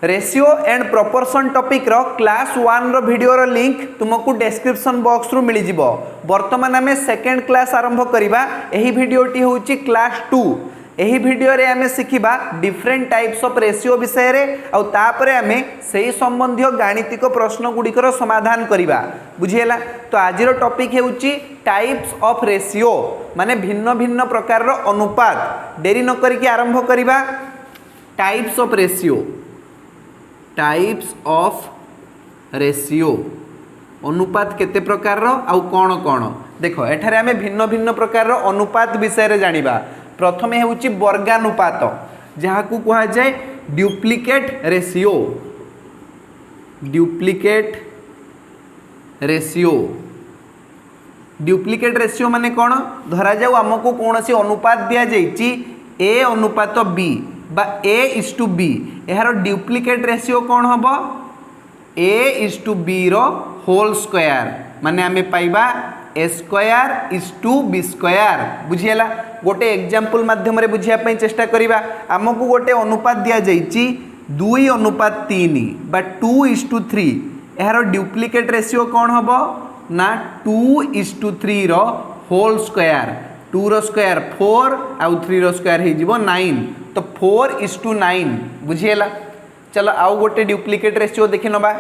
Ratio and proportion topic रो class 1 रो video रो लिंक तुमको डिस्क्रिप्शन बॉक्स रु मिल जिवो। वर्तमान आमे सेकंड क्लास आरंभ करिबा। एही वीडियोटी होउची क्लास 2। एही वीडियो रे आमे सिखिबा डिफरेंट टाइप्स ऑफ रेशियो विषय रे आ तापरे आमे सेही संबंधित गाणितिक प्रश्न गुडिकर समाधान करिबा। बुझियला? तो आज रो टॉपिक हेउची टाइप्स ऑफ रेशियो, माने भिन्न भिन्न प्रकार रो अनुपात। देरी न करिकि आरंभ करिबा। Types of ratio, types of ratio अनुपात केते प्रकार रो आउ कोन कोन देखो एठारे आमे भिन्न भिन्न प्रकार रो अनुपात विषय रे जानिबा। प्रथमे हेउची वर्गानुपात, जहा को कहा जाय duplicate ratio. Duplicate ratio, duplicate ratio माने कोन? धरा जाऊ हमको कोनोसी अनुपात दिया जायची a अनुपात b बा a:b, यार डुप्लिकेट रेशियो कौन हम? a:b रो होल स्क्वायर, माने आमे पाइबा a²:b²। बुझियला? गोटे एग्जांपल माध्यम रे बुझिया पई चेष्टा करिबा। हमको गोटे अनुपात दिया जायची 2:3 बा 2:3, यार डुप्लिकेट रेशियो कौन हम ना 2:3 रो होल स्क्वायर। 2 रो स्क्वायर 4 आउ 3 रो स्क्वायर हे जिवो 9, तो 4:9। बुझियला? चलो आउ गोटे डुप्लिकेट रेशियो देखि नबा।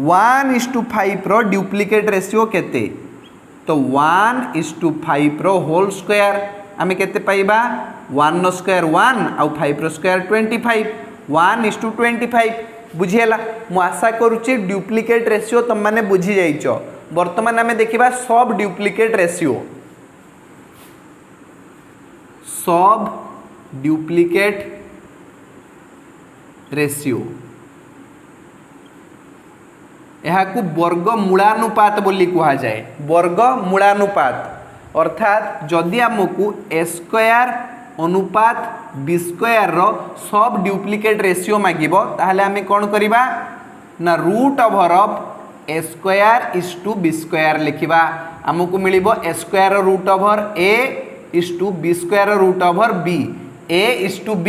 1:5 रो डुप्लिकेट रेशियो केते? तो 1:5 रो होल स्क्वायर आमे केते पाइबा? 1 रो स्क्वायर 1 आउ 5 रो स्क्वायर 25, 1:25। बुझियला? मु आशा करूची डुप्लिकेट रेशियो तुम माने बुझी जाइछो। वर्तमान आमे देखिबा सब डुप्लिकेट रेशियो। सब डुप्लिकेट रेशियो यह को वर्गमूलानुपात बोली कहा जाए। वर्गमूलानुपात अर्थात जदि आमको a² अनुपात b² रो सब डुप्लिकेट रेशियो मागिबो ताहले आमे कोन करिबा ना √a²:b² लिखिबा। आमको मिलिबो a²√a:b²√b, a:b।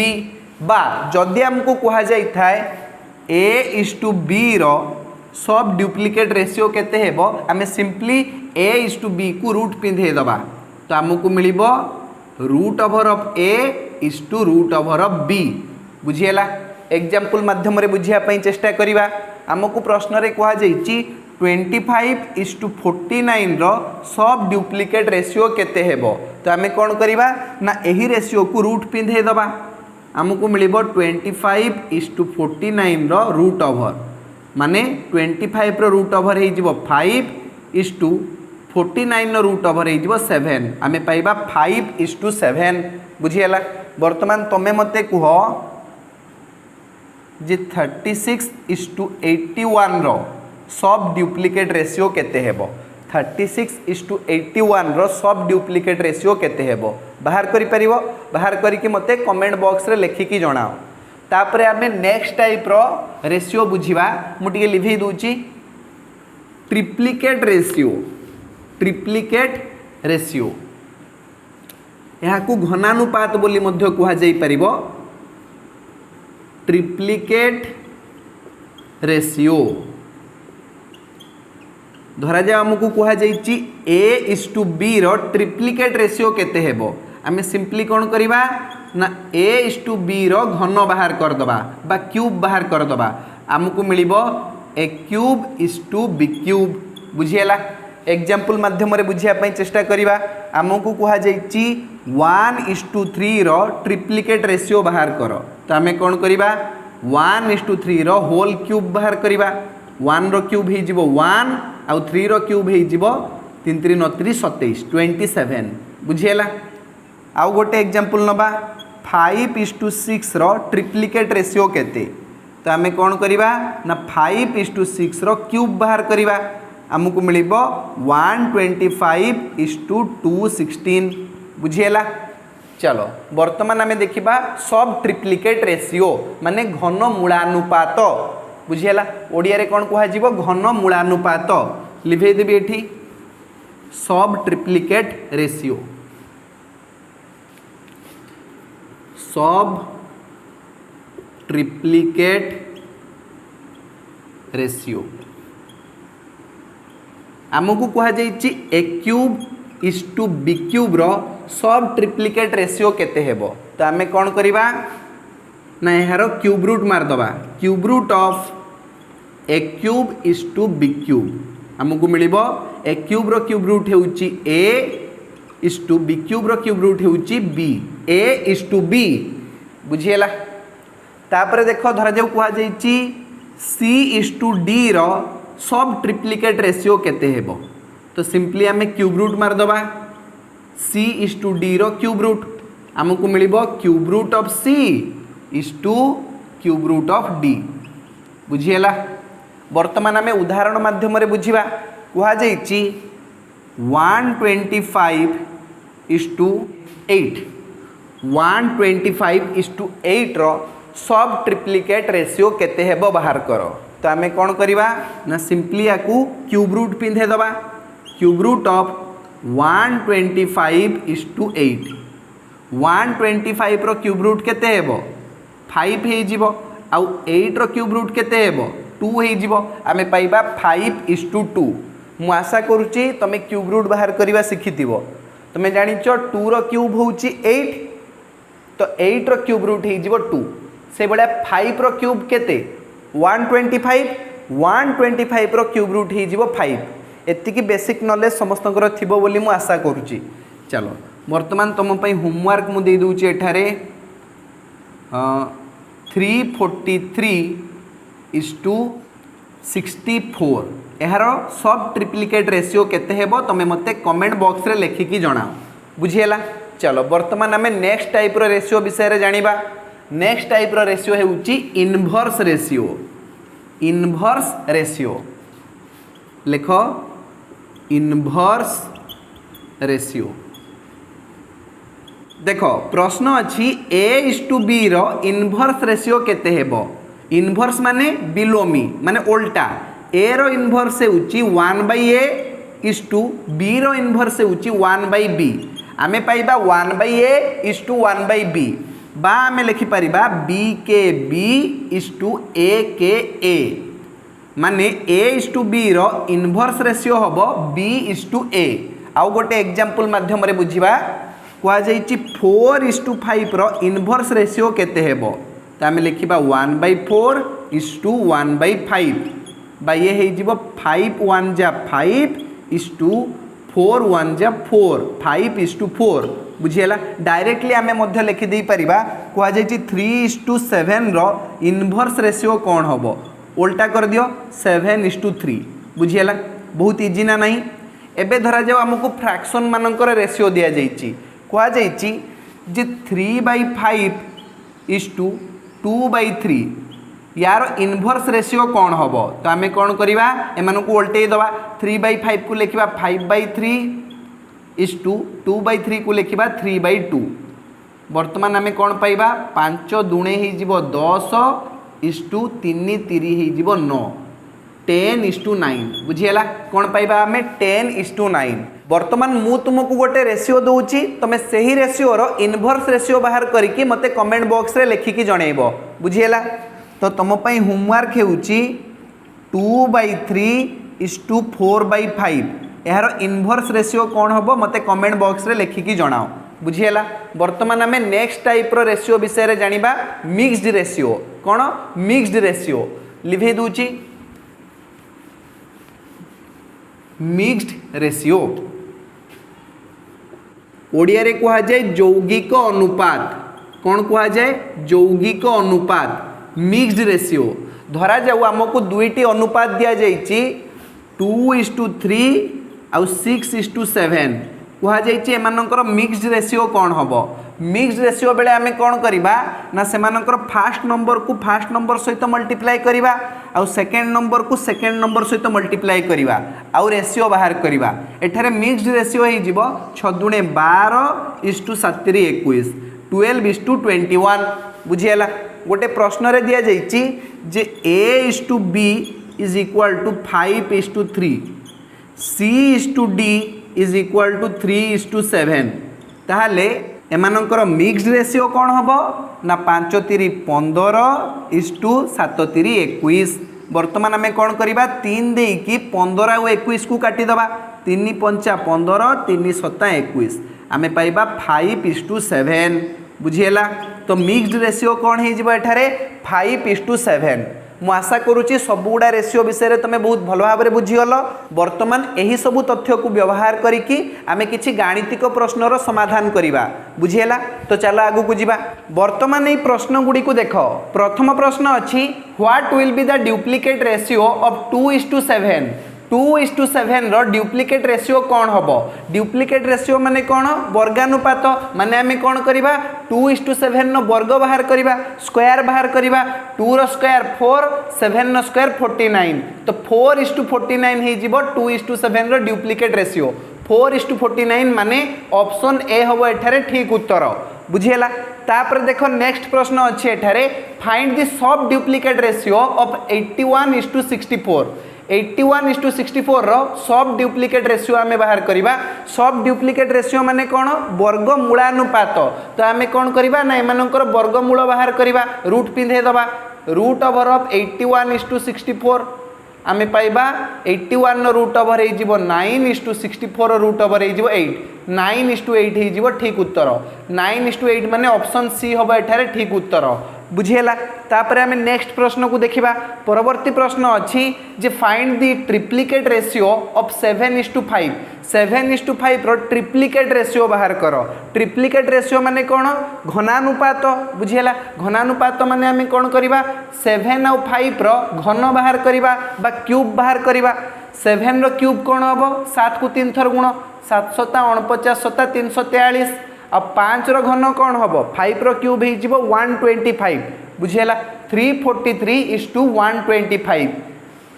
बा जदि हमको कहा जाय थाए a:b रो सब डुप्लिकेट रेशियो केते हेबो, आमे सिंपली a:b को रूट पिंधे दबा, तो हमको मिलिबो √a:√b। बुझियला? एग्जांपल माध्यम रे बुझिया पई चेष्टा करिबा। हमको प्रश्न रे कहा जायची 25:49 रो सब डुप्लिकेट रेशियो केते हेबो, तो आमे कोन करिबा ना एही रेशियो को रूट पिंधे दबा। हमको मिलिबो 25:49 रो रूट ओवर, माने 25 रो रूट ओवर हे जिवो 5:49 रो रूट ओवर हे जिवो 7, आमे पाइबा 5:7। बुझियला? वर्तमान तमे मते कुह जे 36:81 रो सब डुप्लिकेट रेशियो केते हेबो? 36:81 रो सब डुप्लिकेट रेशियो केते हेबो? बाहर करि परिबो? बाहर करिके मते कमेंट बॉक्स रे लेखिकी जणाओ। तापरे आमे नेक्स्ट टाइप रो रेशियो बुझिबा। मु टिके लिखि दूची ट्रिप्लिकेट रेशियो। ट्रिप्लिकेट रेशियो यहा को घनानुपात बोली मध्य कहा जाई परिबो। ट्रिप्लिकेट रेशियो धरा जा हमको कहा जायची a:b रो ट्रिप्लिकेट रेशियो केते हेबो? आमे सिंपली कोन करिबा ना a:b रो घन बाहर कर दबा बा क्यूब बाहर कर दबा। हमको मिलिबो a³:b³। बुझियला? एग्जांपल माध्यम रे बुझिया पई चेष्टा करिबा। हमको कहा जायची 1:3 रो ट्रिप्लिकेट रेशियो बाहर करो, तो आमे कोन करिबा 1:3 रो होल क्यूब बाहर करिबा। 1 रो क्यूब हे जिवो 1 आउ 3 रो क्यूब हे जिवो 3×3 = 27, 27। बुझियला? आउ गोटे एग्जांपल नबा 5:6 रो ट्रिप्लिकेट रेशियो केते? तो आमे कोन करिबा ना 5:6 रो क्यूब बाहर करिबा। हमको मिलिबो 125:216। बुझियला? चलो वर्तमान आमे देखिबा सब ट्रिप्लिकेट रेशियो माने घनमूलानुपात। बुझियला? ओडिया रे कोन कहा जिवो? घनमूलानुपात। लिखै देबी एठी sub triplicate ratio. Sub triplicate ratio आमको कह A cube is to B cube रो सब ट्रिप्लिकेट रेशियो केते हेबो तो आमे कौन करिबा ना यार क्यूब रूट मारदबा cube root of A cube is to B cube आमको मिलिबो ए क्यूब रो क्यूब रूट हेउची A is to B cube रो क्यूब रूट हेउची B A is to B बुझिएला तापर देखो धरा जाऊ कह सी इज टू डी रो सब ट्रिप्लिकेट रेशियो केते हेबो तो सिंपली आमे क्यूब रूट मारदबा सी इज टू डी रो क्यूब रूट आमको मिलिबो cube root of C is to cube root of D बुझिएला वर्तमान आमे उदाहरण माध्यम रे बुझिबा कह 125 इज टू 8 125 इज टू 8 रो सब ट्रिप्लिकेट रेशियो केते हेबो बाहर करो तो आमे कौन करिबा ना सिंपली याकू क्यूब रूट पिंधे दबा cube root of 125 is to 8 125 रो क्यूब रूट केते हेबो 5 हे जिवो आउ 8 रो क्यूब रूट केते हेबो 2 हे जिवो आमे पाइबा 5 इज टू 2 मु आशा करूची तमे क्यूब रूट बाहर करिबा सिखिथिबो तमे जानिचो 2 रो क्यूब होउची 8 तो 8 रो क्यूब रूट हे जिवो 2 से बडा 5 रो क्यूब केते 125 रो क्यूब रूट ही जीवो 5 एतिकी बेसिक नॉलेज समस्तंकर थिबो बोली मु आशा करूची चलो वर्तमान तुम पई होमवर्क मु दे दूची एठारे 343 इज टू 64 एहारो सब ट्रिप्लिकेट रेशियो केते हेबो तमे मते कमेंट बॉक्स रे लेखिकी जणाओ बुझिएला चलो वर्तमान आमे नेक्स्ट टाइप रो रेशियो विषय रे जानिबा नेक्स्ट टाइप रो रेशियो हेउची इनवर्स रेशियो इनवर्स रेशियो लिखो इनवर्स रेशियो देखो प्रश्न अच्छी ए इज टू बी रो इनवर्स रेशियो केते हेबो इनवर्स माने बिलोमी माने उल्टा ए रो इनवर्स हेउची 1/a इज टू बी रो इनवर्स हेउची 1/b आमे पाइबा 1/a इज टू 1/b बा आमे लिखि परिबा b के b इज टू a के a माने a इज टू b रो इनवर्स रेशियो हबो b इज टू a आउ गोटे एग्जांपल माध्यम रे बुझिबा कह जाइछि 4 इज टू 5 रो इनवर्स रेशियो केते हेबो त आमे लिखिबा 1/4 इज टू 1/5 बा ये हे जिवो 5 1 जा 5 इज टू 4 1 जा 4 5 इज टू 4 बुझिएला डायरेक्टली आमे मध्य लिखि दे परिबा कह जाइछि 3 इज टू 7 रो इनवर्स रेशियो कोन हबो उल्टा कर दियो 7 इज टू 3 बुझिएला बहुत इजी ना नहीं एबे धरा जाओ हमको फ्रैक्शन मानकर रेशियो दिया जाइछि कह जाइछि जे 3/5 इज टू 2/3 यार इनवर्स रेशियो कौन हम तो आम कौन करवा एम उल्टे दबा 3/5 को लिखा 5/3 इज टू 2/3 को लिखा 3/2 बर्तमान आम कौन पाइबा 5 दुणे हो 10 इज टू 3 3 हो 9 10 इज टू 9 बुझीगला कौन पाइबा आम 10 इज टू 9 बर्तमान मु तुमको गोटे रेशियो दूची तुम से ही रेशियो रो इनवर्स रेशियो बाहर करके मते कमेंट बॉक्स रे लिखिकी जणैबो बुझीगला तो तुम पई होमवर्क हेउची 2/3 इज टू 4/5 यार इनवर्स रेशियो कौन हम मते कमेंट बॉक्स रे लिखिकी जणाओ बुझीगला बर्तमान आम नेक्स्ट टाइप रो रेशियो विषय रे जानिबा मिक्स्ड रेशियो कौन मिक्स्ड रेशियो लिखे दूची मिक्स्ड रेशियो ओडिया रे कहा जाए यौगिक अनुपात कौन कहा जाए यौगिक अनुपात मिक्स्ड रेशियो धरा जाऊ आमको दुईटी अनुपात दिया जाइए 2:3 आउ 6:7 कहा जाइए एमानकर मिक्स्ड रेशियो कौन हम मिक्स्ड रेशियो बेले आम कौन करवा ना सेमानकर फास्ट नंबर को फास्ट नंबर सहित मल्टीप्लाई करवा आउ सेकेंड नंबर को सेकेंड नंबर सहित मल्टीप्लाई करवा आउ रेशियो बाहर करवा एठारे मिक्स्ड रेशियो हो 6 दुणे 12 इज टू 7 21 12 इज टू 21 बुझीगला गोटे प्रश्न रे दिया जाइए जे a is to b is equal to 5 is to 3 c is to d is equal to 3 is to 7 ताहले एमानकर मिक्स्ड रेशियो कौन हम ना 5 3 15 7 3 21। बर्तमान आम कौन करवा 3 देकी 15 और 21 को काटिदबा 3 5 15 3 7 21 आम पाइबा 5:7 बुझीगला। तो मिक्स्ड रेशियो कौन हो 5:7। मु आशा करुच्ची सबुगुड़ा रेशियो विषय तुम बहुत भल भाव में बुझीगल। बर्तमान यही सब तथ्य को व्यवहार करिकी आमे किछि गाणितिक प्रश्नर समाधान करिबा बुझीगला। तो चलो आगु को जीवा। बर्तमान ये प्रश्न गुडी को देख। प्रथम प्रश्न अच्छी what will be the duplicate ratio of 2:7। 2:7 रो डुप्लिकेट रेशियो कौन हम। डुप्लिकेट रेशियो माने कौन वर्गानुपात माने आमे कौन करिबा 2:7 नो वर्ग बाहर करिबा स्क्वायर बाहर करिबा 2 रो स्क्वायर 4 7 नो स्क्वायर 49। तो 4:49 हे जिवो 2:7 रो डुप्लिकेट रेशियो 4:49 माने ऑप्शन ए हबो एठारे ठीक उत्तर बुझीगला। तापर देखो नेक्स्ट प्रश्न अच्छे एठारे find the sub duplicate ratio of 81:64। 81:64 रो सब डुप्लिकेट रेशियो आमे बाहर करिबा। सब डुप्लिकेट रेशियो माने कौन वर्गमूलानुपात। तो आमे कौन करिबा ना एमानकर वर्गमूल बाहर करिबा रूट पिंधे दबा रूट ओवर ऑफ 81:64 आमे पाइबा 81 नो रूट ओवर हे जिवो 9:64 रूट ओवर हे जिवो 8 9:8 हे जिवो ठीक उत्तर 9:8 माने ऑप्शन सी हबो एठारे ठीक उत्तर बुझीगला। तापर आमे नेक्स्ट प्रश्न को देखिबा। परवर्ती प्रश्न अच्छी जे find the triplicate ratio of 7:5। 7:5 रो ट्रिप्लिकेट रेशियो बाहर करो। ट्रिप्लिकेट रेशियो माने कौन घनानुपात बुझीगला। घनानुपात माने आमे कौन करिबा 7 और 5 रो घन बाहर करिबा बा क्यूब बाहर करिबा। 7 रो क्यूब कौन हम 7 को 3 थर गुण 7 7 49 7 343 अब 5 रो घन कौन हम 5 रो क्यूब हो 125 बुझीगला। 343:125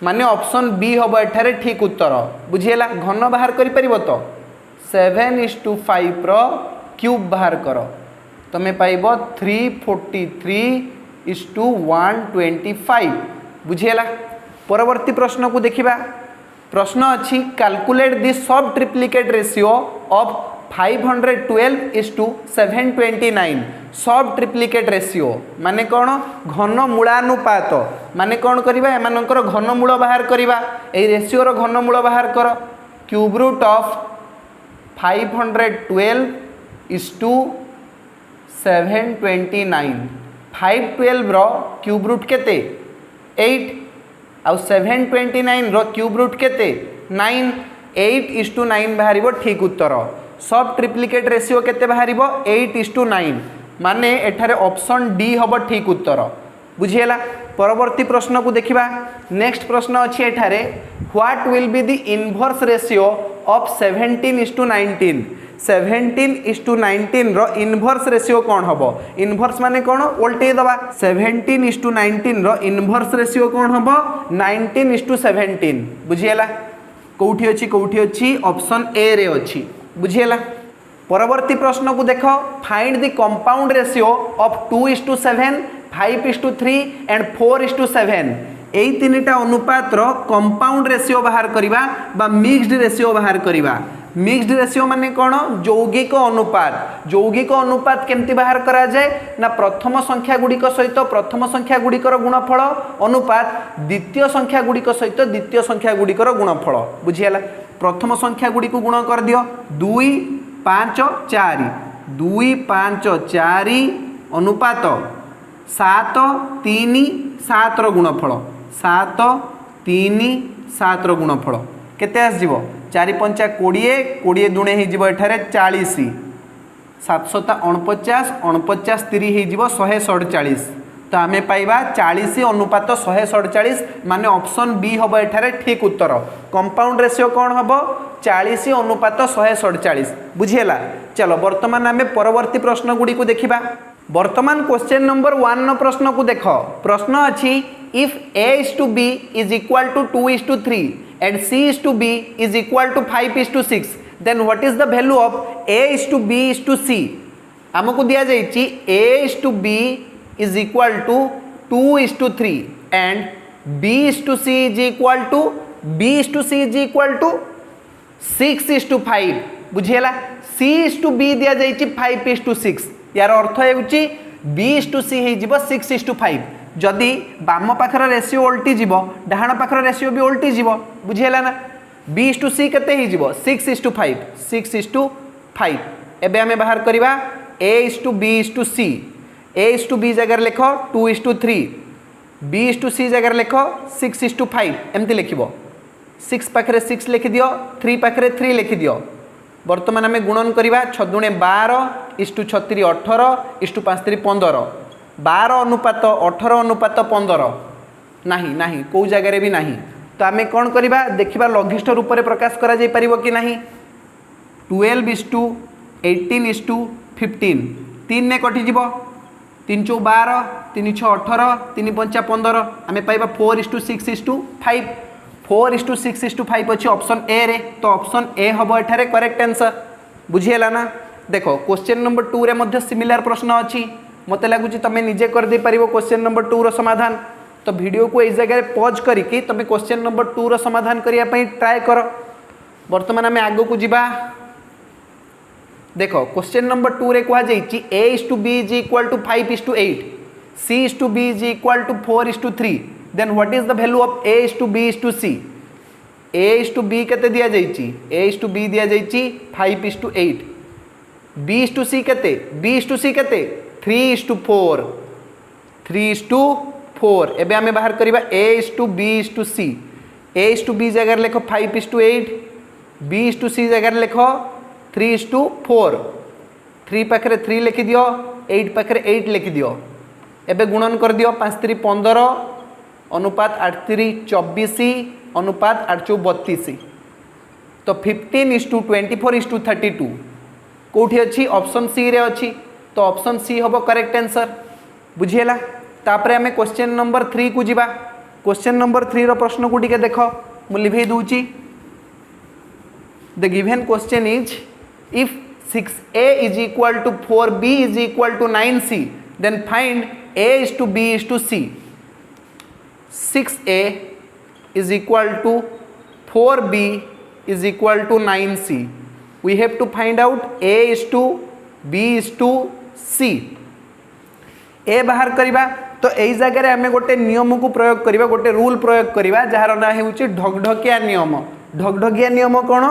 माने ऑप्शन बी हम एठारे ठीक उत्तर बुझीगला। घन बाहर करि परिबो तो 7:5 रो क्यूब बाहर करो तमे पाइबो 343:125 बुझीगला। परवर्ती प्रश्न को देखिबा। प्रश्न अच्छी calculate the sub triplicate ratio of 512:729। सब ट्रिप्लिकेट रेशियो माने कौन घन मूलानुपात माने कौन करिबा एमानकर घन मूल बाहर करिबा। ए रेशियो रो घन मूल बाहर करो क्यूब रूट ऑफ 512:729 512 रो क्यूब रूट केते 8 आउ 729 रो क्यूब रूट केते 9 8:9 बाहरिबो ठीक उत्तर। सब ट्रिप्लिकेट रेशियो केते बाहरिबो 8:9 माने एठारे ऑप्शन डी हबो ठीक उत्तर बुझीगला। परवर्ती प्रश्न को देखिबा। नेक्स्ट प्रश्न अछि एठारे what will be the inverse ratio of 17:19। 17:19 रो इनवर्स रेशियो कौन हबो। इनवर्स माने कौन उल्टे दबा 17:19 रो इनवर्स रेशियो कौन हबो 19:17 बुझीगला। कोठी अछि ऑप्शन ए रे अछि बुझीगला। परवर्ती प्रश्न को देखो find the compound ratio of 2:7 5:3 and 4:7। एई तीनटा अनुपात रो कंपाउंड रेशियो बाहर करिबा बा मिक्स्ड रेशियो बाहर करिबा। मिक्स्ड रेशियो माने कौन यौगिक अनुपात। यौगिक अनुपात केमती बाहर करा जाए ना प्रथम संख्या गुड़िक सहित प्रथम संख्या गुड़िकर गुणफल अनुपात द्वितीय संख्या गुड़िक सहित द्वितीय संख्या गुड़िकर गुणफल बुझीगला। प्रथम संख्या गुड़ी को गुण कर दियो 2 5 4 2 5 4 अनुपात 7 3 7 रो गुणफल 7 3 7 रो गुणफल केते आस जीवो 4 5 20 20 दुणे हे जीवो एठारे 40 7 7 49 49 3 हे जीवो 147 तो आमे पाइबा 40 अनुपात 147 माने ऑप्शन बी हबो एठारे ठीक उत्तर। कंपाउंड रेशियो कौन हबो 40 अनुपात 147 बुझीगला। चलो वर्तमान आमे परवर्ती प्रश्न गुडी को देखिबा। वर्तमान क्वेश्चन नंबर 1 नो प्रश्न को देखो। प्रश्न अछि if A:B is equal to 2:3 and C:B is equal to 5:6 then what is the value of A:B:C। हमको दिया जाइछि A:B is equal to 2:3 and B:C is equal to 6:5 बुझीगला सी इज टू बी दिया जाइए 5:6 यार अर्थ है बी इज टू सी हो 6:5 जदि बाम पाखर रेसीो ओल्टी जीव डाहाण पाखर रेसीो भी ओल्टी जीव बुझीगला ना बी इज टू सी केते हो 6:5 6:5 एबे हमें बाहर करवा A is to B is to C A is to B जगह लिख 2:3 बी इज टू सी जगह लिख 6:5 एमती लिख 6 पाखे 6 लिखि दियो 3 पाखे 3 लिखि दियो बर्तमान आम गुणन करवा 6 दूणे 12 इज टू 36 18 इज टू 5 3 15 12 अनुपात 18 अनुपात 15 नहीं नहीं कौ जगह भी नहीं तो आम कौन करवा देखा लघिष्ठ रूप में प्रकाश करा जाई परिबो कि नहीं 12 इज टू 18 इज टू 15 3 ने कटिज 3 चौ 12 3 6 18 3 5 15 आम पाइबा 4:6:5 4:6:5 अच्छी ऑप्शन ए रे तो ऑप्शन ए हम एठारे करेक्ट आंसर बुझीगला ना देखो क्वेश्चन नंबर 2 रे मध्य सिमिलर प्रश्न अच्छी मत लगुच तुम निजे कर दे पारिबो क्वेश्चन नंबर 2 रो समाधान तो वीडियो को इस जगह पॉज करके तुम क्वेश्चन नंबर 2 रो समाधान करने पई ट्राई कर वर्तमान आम आगो को जीवा देखो क्वेश्चन नंबर 2 रे कहा जाइए A is to B is equal to 5:8 C is to B is equal to 4:3 then what is the value of A is to B is to C A is to B केते दिया जाइए A is to B दिया जाइए 5:8 B is to सी केते B is to सी केते 3:4 3:4 एबे हमें बाहर करबा A is to B is to C A is to B जगह लिख 5:8 बी इज टू सी जगह लिख 3:4 3 पाखे 3 लिखि दियो 8 पाखे 8 लिखि दियो एबे गुणन कर दियो 5 3 15 अनुपात 8 3 24 अनुपात 8 4 32 तो 15:24:32 कौटी अच्छी ऑप्शन सी रे अच्छी तो ऑप्शन सी हम करेक्ट आंसर बुझीगला तापर आम क्वेश्चन नंबर 3 को जीवा क्वेश्चन नंबर 3 रो प्रश्न को टिके देख मु लिभे दूची the given question is if 6a is equal to 4b is equal to 9c then find a is to b is to c 6a is equal to 4b is equal to 9c we have to find out a is to b is to c a बाहर करवा तो यही जगह आम गोटे नियम को प्रयोग करवा गोटे रूल प्रयोग करवा जार ना हो ढकढकिया नियम ढकढकिया नियम कौन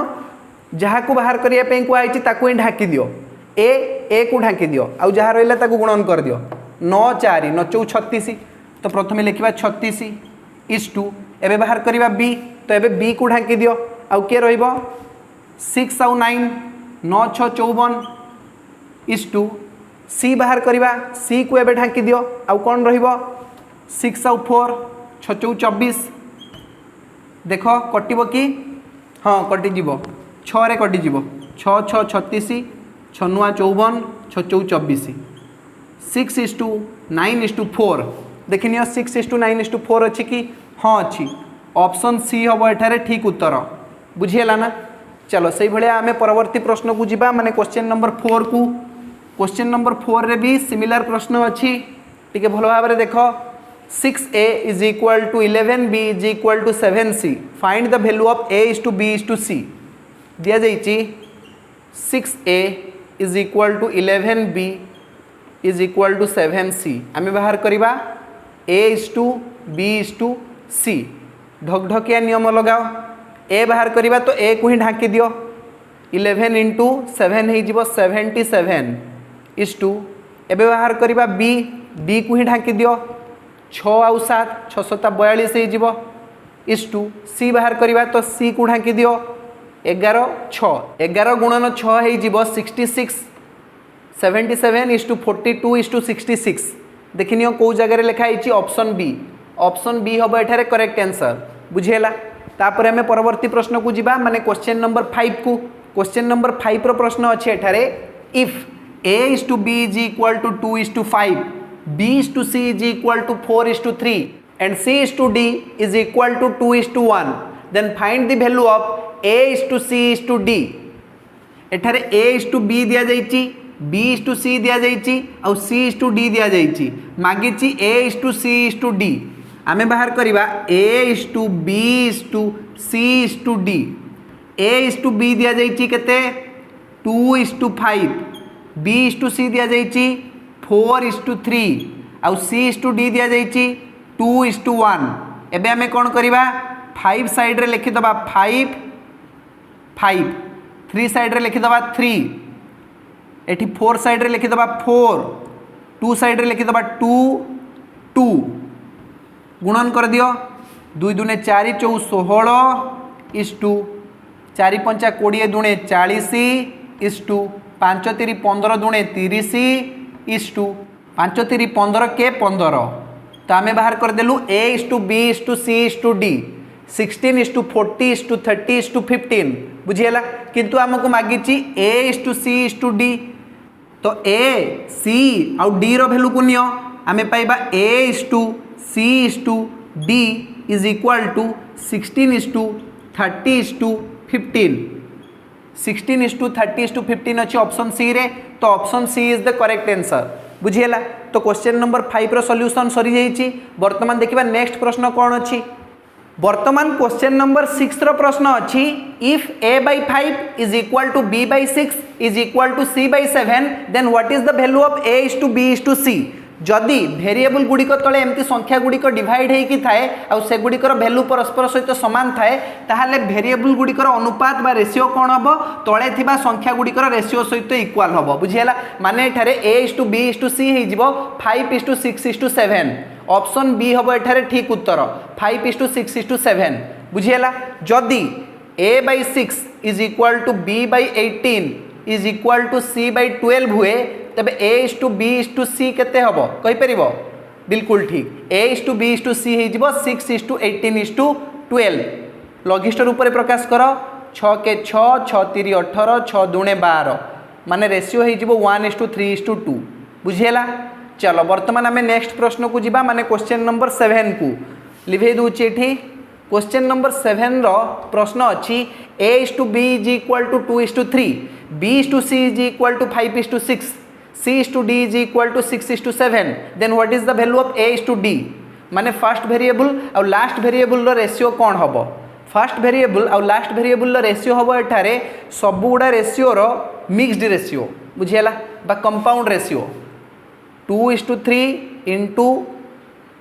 जहाँ को बाहर करने कहुई ताकू ही ढाकी दियो ए को ढाकी दियो आउ जहाँ रहा गुणन कर दियो 9 4 9 4 36 तो प्रथम लिखा 36 इज टू एबे बाहर करवा बी तो एबे बी को ढाकी दियो आउ किए रहिबो 6 आउ 9 9 6 54 इज टू सी बाहर करवा सी को एबे ढाकी दियो आउ कौन रहिबो 6 आउ 4 6 4 24 देख कटिबो कि हाँ कटिଯିବ 6 रे कटिଯିବ 6 6 36 6 9 54 6 4 24 6:9:4 देखिए 6:9:4 अच्छी कि हाँ अच्छी ऑप्शन सी हम एठारे ठीक उत्तर बुझीगला ना चलो से भाई आम परवर्ती प्रश्न को जीवा माने क्वेश्चन नंबर 4 को क्वेश्चन नंबर 4 रे भी सिमिलर प्रश्न अच्छी टिके भल भाव में देख 6a is equal to 11b is equal to 7c find the value of a is to b is to c दिया जाइए 6a is equal to 11b is equal to 7c आम बाहर करवा a is to b is to c ढकढकिया नियम लगाओ a बाहर करवा तो a को ही ढाकी दियो 11 into 7 हो 77 is to एबे बाहर करवा b को ही ढाकी दियो 6 आउ 7 6 7 42 हो इस टू सी बाहर करवा तो सी को ढाकी दियो 11 6 11 गुणन 6 हो 66 77 इस टू 42 इस टू 66 देखिए कौ जगह लिखाई ऑप्शन बी हम एठारे करेक्ट आंसर बुझेला तापर हमें परवर्ती प्रश्न को जीवा माने क्वेश्चन नंबर 5 को क्वेश्चन नंबर 5 रो प्रश्न अच्छे एठारे if a is to b is equal to 2 is to 5 b is to c is equal to 4 is to 3 and c is to d is equal to 2 is to 1 then find the value of a is to c is to d एठारे a is to b दिया जाइछि b is to c दिया जाइछि और c is to d दिया जाइछि मागिछि a is to c is to d आमे बाहर करिबा a is to b is to c is to d a is to b दिया जाइछि केते 2:5, B:C दिया जाइए 4:3 आउ C:D दिया जाइए 2:1। एबे आमे कौन करिबा 5 साइड रे लिखि दबा 5 5, 3 साइड रे लिखि दबा 3, एठी 4 साइड रे लिखि दबा 4, 2 साइड रे लिखि दबा 2 2, गुणन कर दियो 2 दूने 4 4 16 इष्टू 4 5 20 दूने 40 इष्टू 5 3 15 दूने 30 इष्टू 5 3 15 के 15। तो आम बाहर करदेलु A:B:C:D 16:40:30:15 बुझीगला। किंतु आमको मागिची A:C:D, तो A C आउ D रो वैल्यू को नियो आमे पाइबा A:C:D इज इक्वल टू 16:30:15। 16:30:15 अच्छी ऑप्शन सी रे, तो option C is the correct answer बुझीगला। तो क्वेश्चन नंबर 5 रो सॉल्यूशन सरी जाइए। वर्तमान देखिबा नेक्स्ट प्रश्न कौन अच्छी। वर्तमान क्वेश्चन नंबर 6 रो प्रश्न अच्छी if A/5 is equal to B/6 is equal to C/7 then what is the value of A:B:C। जदि वेरिएबल गुड़िक तले एमती संख्या गुड़िक डिवाइड होगी थाए आ से गुड़िकर वैल्यू परस्पर सहित सामान थाए ताहले वेरिएबल गुड़िकर अनुपात बा रेशियो कौन हम तले थिबा संख्या गुड़िकर रेशियो सहित इक्वाल हम बुझीगला। माने एठारे A:B:C हो 5:6:7 ऑप्शन बी हम एठारे ठीक उत्तर 5:6:7 बुझीगला। जदि A/6 is equal to B/18 is equal to C/12 हुए तबे A:B:C केते हबो कहि परिबो बिल्कुल ठीक A:B:C हो 6:18:12 लघिष्ठ रूप में प्रकाश कर 6 के 6 6 3 18 6 दूने 12 माने रेशियो हो 1:3:2 बुझीगला। चलो वर्तमान आम नेक्स्ट प्रश्न को जीवा माने क्वेश्चन नंबर 7 को लिभे दूची एठी। क्वेश्चन नंबर 7 रो प्रश्न अच्छी A:B is equal to 2:3, B:C is equal to 5:6, C:D is equal to 6:7 then what is the value of A:D। माने फर्स्ट वेरिएबल और लास्ट वेरिएबल रो रेशियो कौन हम फर्स्ट वेरिएबल और लास्ट वेरिएबल रो रेशियो हम एठारे सब गुड़ा रेशियो रो मिक्स्ड रेशियो बुझीगला बा कंपाउंड रेशियो 2:3 इंटू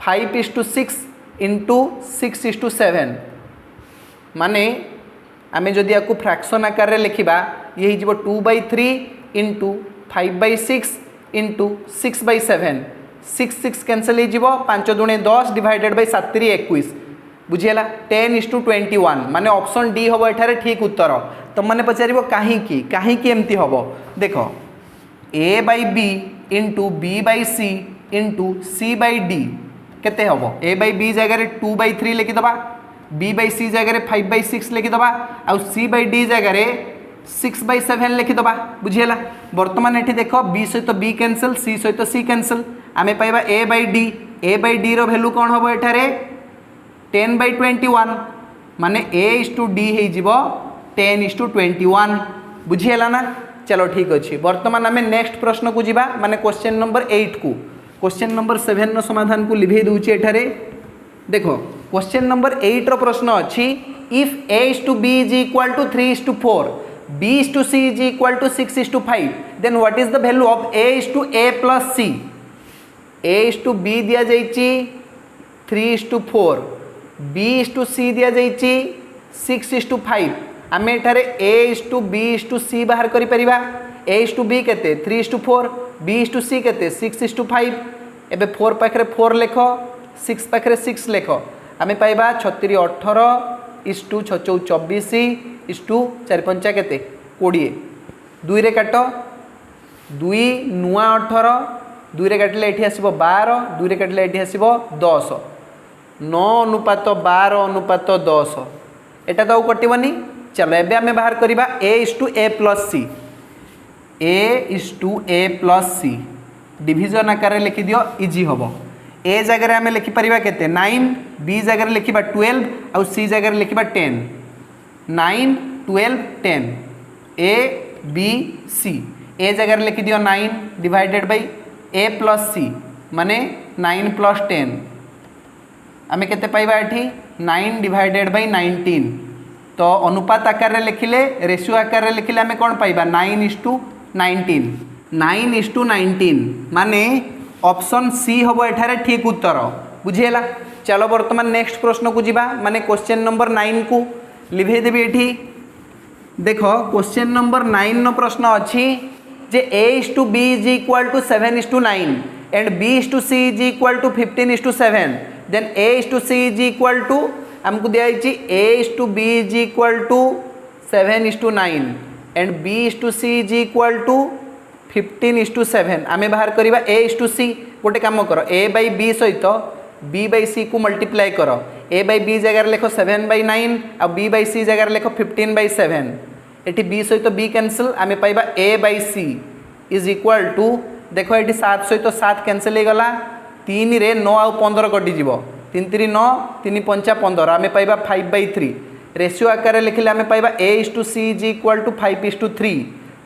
5:6 इंटू 6:7 माने आमे जदि आपको फ्रैक्शन आकार रे लिखिबा ये हो 2/3 इंटू 5/6 इंटू 6/7 6 6 कैंसल हो 5 दूने 10 डिवाइडेड बाय 7 3 21 बुझीगला 10:21 माने ऑप्शन डी हम एठारे ठीक उत्तर। तो मैंने पचार कहीं एमती हम देख A/B into B/C into C/D केते हम A/B जगह 2/3 लिखिदबा B/C जगह 5/6 लिखिदबा आउ C/D जगह 6/7 लिखिदबा बुझीगला। वर्तमान एठी देख B सहित B कैंसल C सहित C कैंसल आमे पाइबा A/D रो वैल्यू कौन हम एठारे 10/21 माने A:D हो 10:21 बुझीगला ना। चलो ठीक अच्छे वर्तमान आम नेक्स्ट प्रश्न को जीवा माने क्वेश्चन नंबर 8 को। क्वेश्चन नंबर 7 रो समाधान को लिभे दूची एठारे देखो क्वेश्चन नंबर 8 रो प्रश्न अच्छी if A:B is equal to 3:4 B:C is equal to 6:5 then what is the value of A:A+C। A:B दिया जाइए 3:4 B:C दिया जाइए 6:5 आम एठारे A:B:C बाहर करि परिबा A:B केते 3:4 B:C केते 6:5 एबे 4 पाखरे 4 लेख 6 पाखरे 6 लेख आमे पाइबा 36 18 इष्टू 6 24 इष्टू 4 5 केते 20 2 रे काट 2 नुआ 18 2 रे काटले एठी आसीबो 12 2 रे काटले एठी आसीबो 10 9:12:10 एटा तो कटिबनी। चलो एबे आमे बाहर करिबा A:A+C A:A+C डिवीजन आकार लिखि दियो इजी हबो। A जगह आमे लिखि परिबा केते 9 B जगह लिखिबा 12 और C जगह लिखिबा 10 9 12 10 A:B:C A जगह लिखि दियो 9 डिवाइडेड बाय A+C माने 9 + 10 आमे केते पाइबा एठी 9 डिवाइडेड बाय 19 तो अनुपात आकार लिखिले रेशियो आकार लिखिले आम कौन पाइबा 9:19 9:19 माने ऑप्शन सी हम एठारे ठीक उत्तर बुझीगला। चलो बर्तमान नेक्स्ट प्रश्न को जीवा माने क्वेश्चन नंबर 9 को लिभे देबी एठी। देखो क्वेश्चन नंबर 9 नो प्रश्न अच्छी जे A/B is equal to 7:9 and B/C is equal to 15:7 then A/C is equal to हमको दिया A/B is equal to 7:9 and B/C is equal to 15:7 आमे बाहर करिबा A/C गोटे काम कर A/B सहित B/C को मल्टीप्लाई कर A/B जगह लिख 7/9 और B/C जगह लिख 15/7 एटी B सहित B कैंसल आमे पाइबा A/C इज इक्वल टू देखो ये 7 सहित 7 कैंसल हो गला 3 रे 9 आउ 15 कटि जीवो 3 3 9 3 5 15 आमे पाइबा 5/3 रेशियो आकार लिखिले आमे पाइबा A/C इज इक्वल टू 5:3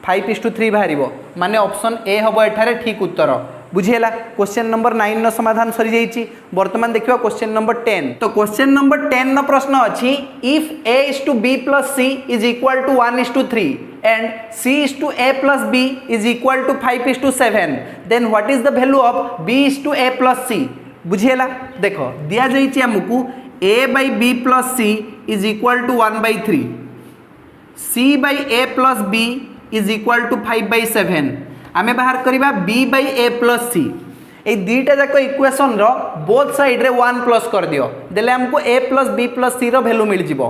5:3 बाहरिबो माने ऑप्शन ए हबो एठारे ठीक उत्तर बुझीला। क्वेश्चन नंबर 9 नो समाधान सरी जाइछि। वर्तमान देखिबा क्वेश्चन नंबर 10। तो क्वेश्चन नंबर 10 नो प्रश्न अछि if A/B + C is equal to 1:3 and C/A + B is equal to 5:7 then what is the value of B/A + C बुझीला। देखो दिया जाइछि हमकु A/B + C is equal to 1/3 C/A + B is equal to 5/7 आमे बाहर करिबा B/A + C ए दुईटा जाक equation रो both side रे 1 प्लस कर दियो देले हमको A + B + C रो वैल्यू मिल जिवो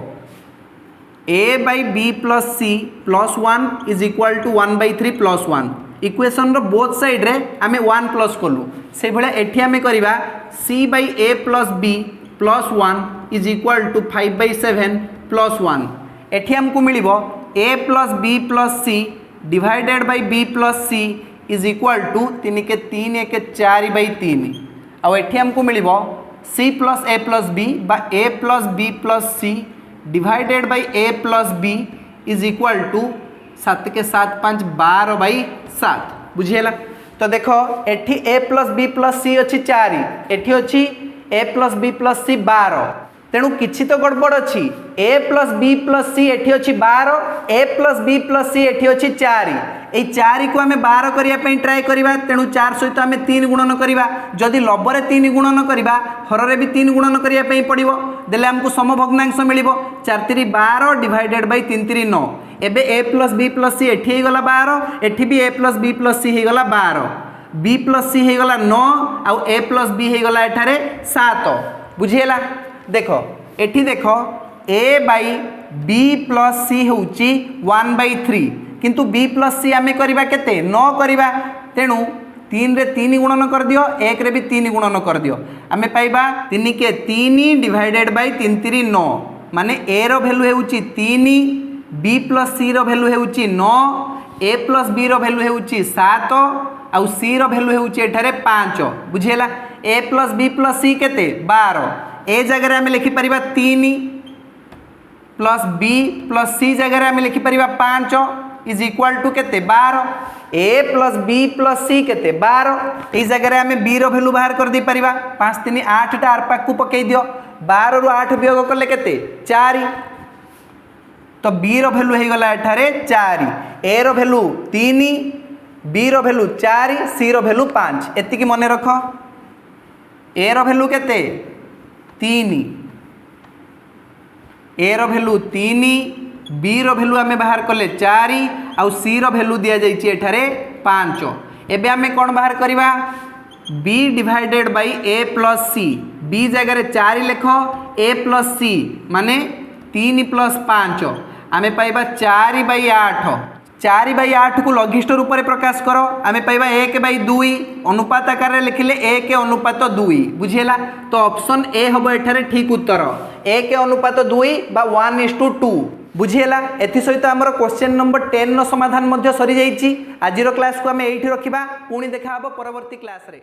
A/B + C + 1 is equal to 1/3 + 1 equation रो बोथ साइड रे आमे 1 प्लस कलु से भले एठी आमे करिबा C/A + B + 1 is equal to 5/7 + 1 एठी हमको मिलिबो A + B + C divided by B + C is equal to 3 के 3 1 4/3 आ एठी हमको मिलिबो C + A + B बा A + B + C divided by A + B is equal to 7 के 7 5 12/7 बुझीला। तो देखो एठी A + B + C अछि 4 एठी अछि A + B + C 12 तेणु किछि तो गड़बड़ अच्छी A + B + C एठी अच्छी 12 A + B + C एठी अच्छी 4 ए 4 को आमे 12 करिया पई ट्राई करिबा तेणु 4 सहित आमे 3 गुणन करिबा जदि लबरे 3 गुणन करिबा हररे भी 3 गुणन करिया पई पड़िबो देले हमकु समभग्नांश मिलिबो 4 3 12 डिवाइडेड बाय 3 3 9 एबे A + B + C एठी हे गला 12 एठी भी A + B + C हे गला 12 B + C हे गला 9 आ A + B हे गला एठारे 7 बुझिएला। देखो एठी देखो A/B + C होउची 1/3 किंतु B + C आमे करिबा केते 9 करिबा तेणु 3 रे 3 गुणन कर दियो 1 रे भी 3 गुणन कर दियो आमे पाइबा 3 के 3 डिवाइडेड बाय 3 3 9 माने A रो वैल्यू हेउची 3 B + C रो वैल्यू हेउची 9 A + B रो वैल्यू हेउची 7 आ C रो वैल्यू हेउची एठारे 5 बुझिएला। A + B + C केते 12 ए जगह आम लिखिपर 3 + B + C जगह आम लिखिपर 5 इज इक्वल टू केते 12 A + B + C केते 12 ये जगह आम B रो वैल्यू बाहर कर दे परिबा 5 3 8 टा आर पाक को पकई दियो 12 रु 8 वियोग कले केते 4 तो B रो वैल्यू हे गला एठारे 4 A रो वैल्यू 3 B रो वैल्यू 4 C रो वैल्यू 5 एति की मने रखो A रो वैल्यू केते 3 A रो वैल्यू 3 B रो वैल्यू आमे बाहर कले 4 आउ C रो वैल्यू दिया जाइछि एठारे 5 एबे आमे कोन बाहर करिबा B divided by A + C B जगह 4 लिखो A + C माने 3 + 5 आमे पाइबा 4/8 4/8 को लघिष्ठ रूप में प्रकाश करो आमे पाइबा 1/2 अनुपात आकार लिखिले 1:2 बुझीला। तो ऑप्शन ए हम एठारे ठीक उत्तर 1:2 बा 1:2 बुझीला। एथि सहित हमर क्वेश्चन नंबर 10 नो समाधान मध्य सरी जाइछि। आजिरो क्लास को आमे एठी रखिबा पुणी देखा हबो परवर्ती क्लास रे।